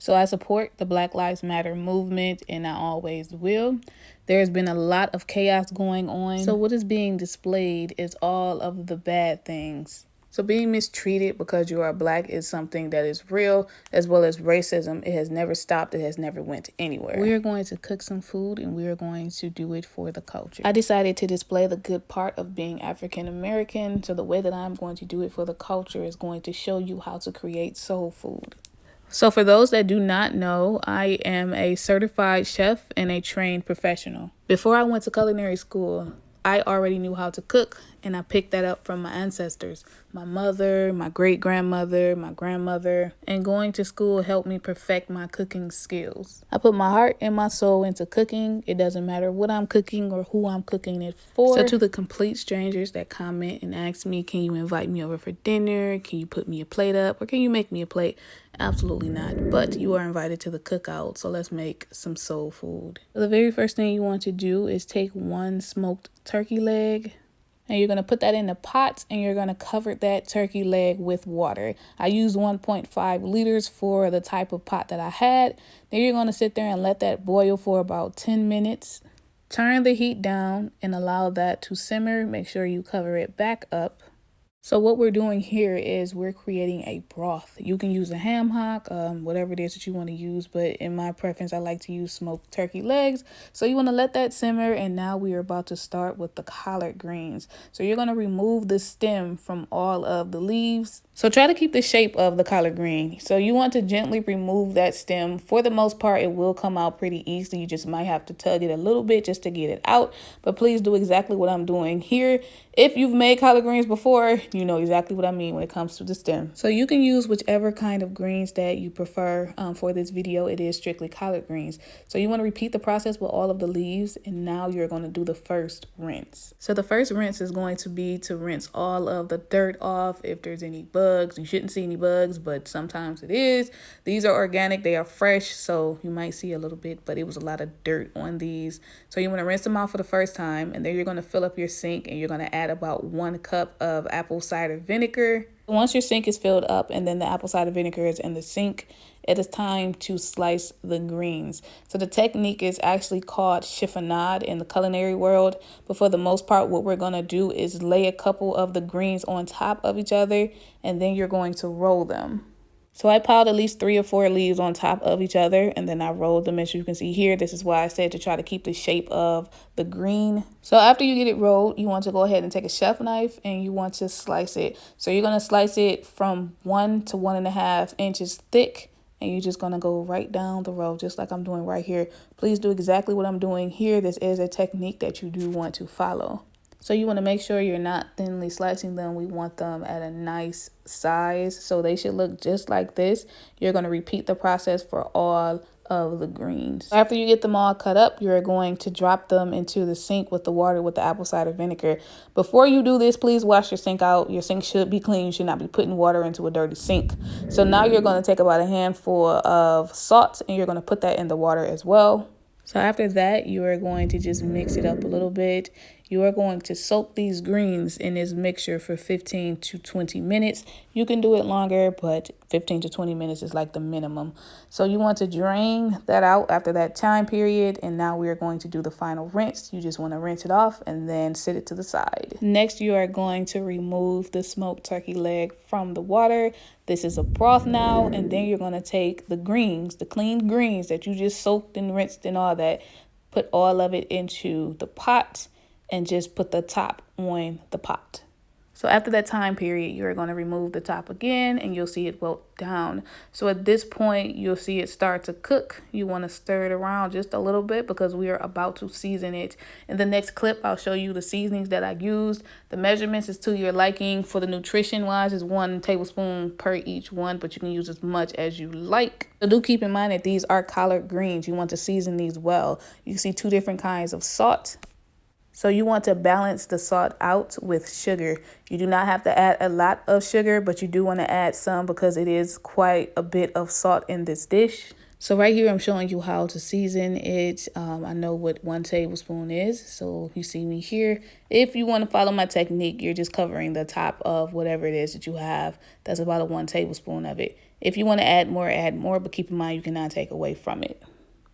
So I support the Black Lives Matter movement, and I always will. There's been a lot of chaos going on. So what is being displayed is all of the bad things. So being mistreated because you are Black is something that is real, as well as racism. It has never stopped. It has never went anywhere. We are going to cook some food, and we are going to do it for the culture. I decided to display the good part of being African American. So the way that I'm going to do it for the culture is going to show you how to create soul food. So for those that do not know, I am a certified chef and a trained professional. Before I went to culinary school, I already knew how to cook, and I picked that up from my ancestors. My mother, my great-grandmother, my grandmother, and going to school helped me perfect my cooking skills. I put my heart and my soul into cooking. It doesn't matter what I'm cooking or who I'm cooking it for. So to the complete strangers that comment and ask me, can you invite me over for dinner? Can you put me a plate up? Or can you make me a plate? Absolutely not. But you are invited to the cookout, so let's make some soul food. The very first thing you want to do is take one smoked turkey leg, and you're going to put that in a pot, and you're going to cover that turkey leg with water. I used 1.5 liters for the type of pot that I had. Then you're going to sit there and let that boil for about 10 minutes. Turn the heat down and allow that to simmer. Make sure you cover it back up. So what we're doing here is we're creating a broth. You can use a ham hock, whatever it is that you want to use. But in my preference, I like to use smoked turkey legs. So you want to let that simmer. And now we are about to start with the collard greens. So you're going to remove the stem from all of the leaves. So try to keep the shape of the collard green. So you want to gently remove that stem. For the most part, it will come out pretty easily. You just might have to tug it a little bit just to get it out. But please do exactly what I'm doing here. If you've made collard greens before, you know exactly what I mean when it comes to the stem. So you can use whichever kind of greens that you prefer. For this video, it is strictly collard greens. So you want to repeat the process with all of the leaves, and now you're going to do the first rinse. So the first rinse is going to be to rinse all of the dirt off. If there's any bugs, you shouldn't see any bugs, but sometimes it is. These are organic, they are fresh, so you might see a little bit, but it was a lot of dirt on these. So you want to rinse them out for the first time, and then you're going to fill up your sink, and you're going to add about 1 cup of apple cider vinegar. Once your sink is filled up and then the apple cider vinegar is in the sink, it is time to slice the greens. So the technique is actually called chiffonade in the culinary world. But for the most part, what we're going to do is lay a couple of the greens on top of each other, and then you're going to roll them. So I piled at least 3 or 4 leaves on top of each other, and then I rolled them. As you can see here, this is why I said to try to keep the shape of the green. So after you get it rolled, you want to go ahead and take a chef knife and you want to slice it. So you're going to slice it from 1 to 1.5 inches thick, and you're just going to go right down the row, just like I'm doing right here. Please do exactly what I'm doing here. This is a technique that you do want to follow. So you want to make sure you're not thinly slicing them. We want them at a nice size. So they should look just like this. You're going to repeat the process for all of the greens. After you get them all cut up, you're going to drop them into the sink with the water with the apple cider vinegar. Before you do this, please wash your sink out. Your sink should be clean. You should not be putting water into a dirty sink. So now you're going to take about a handful of salt, and you're going to put that in the water as well. So after that, you are going to just mix it up a little bit. You are going to soak these greens in this mixture for 15 to 20 minutes. You can do it longer, but 15 to 20 minutes is like the minimum. So you want to drain that out after that time period. And now we are going to do the final rinse. You just want to rinse it off and then set it to the side. Next, you are going to remove the smoked turkey leg from the water. This is a broth now. And then you're going to take the greens, the clean greens that you just soaked and rinsed and all that, put all of it into the pot, and just put the top on the pot. So after that time period, you're going to remove the top again, and you'll see it wilt down. So at this point, you'll see it start to cook. You want to stir it around just a little bit because we are about to season it. In the next clip, I'll show you the seasonings that I used. The measurements is to your liking. For the nutrition wise, is 1 tablespoon per each one, but you can use as much as you like. So do keep in mind that these are collard greens. You want to season these well. You see 2 different kinds of salt. So you want to balance the salt out with sugar. You do not have to add a lot of sugar, but you do want to add some because it is quite a bit of salt in this dish. So right here, I'm showing you how to season it. I know what 1 tablespoon is. So you see me here. If you want to follow my technique, you're just covering the top of whatever it is that you have. That's about a 1 tablespoon of it. If you want to add more, but keep in mind you cannot take away from it.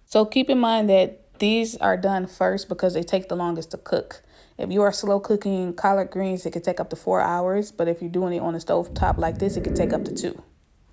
So keep in mind that these are done first because they take the longest to cook. If you are slow cooking collard greens, it could take up to 4 hours. But if you're doing it on a stove top like this, it could take up to 2.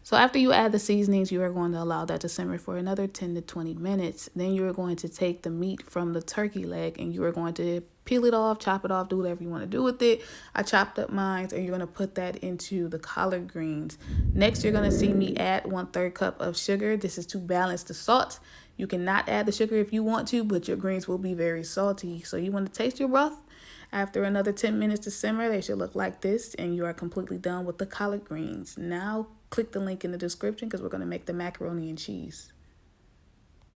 So after you add the seasonings, you are going to allow that to simmer for another 10 to 20 minutes. Then you are going to take the meat from the turkey leg and you are going to peel it off, chop it off, do whatever you want to do with it. I chopped up mine and you're going to put that into the collard greens. Next, you're going to see me add 1/3 cup of sugar. This is to balance the salt. You cannot add the sugar if you want to, but your greens will be very salty. So you want to taste your broth. After another 10 minutes to simmer, they should look like this, and you are completely done with the collard greens. Now, click the link in the description because we're going to make the macaroni and cheese.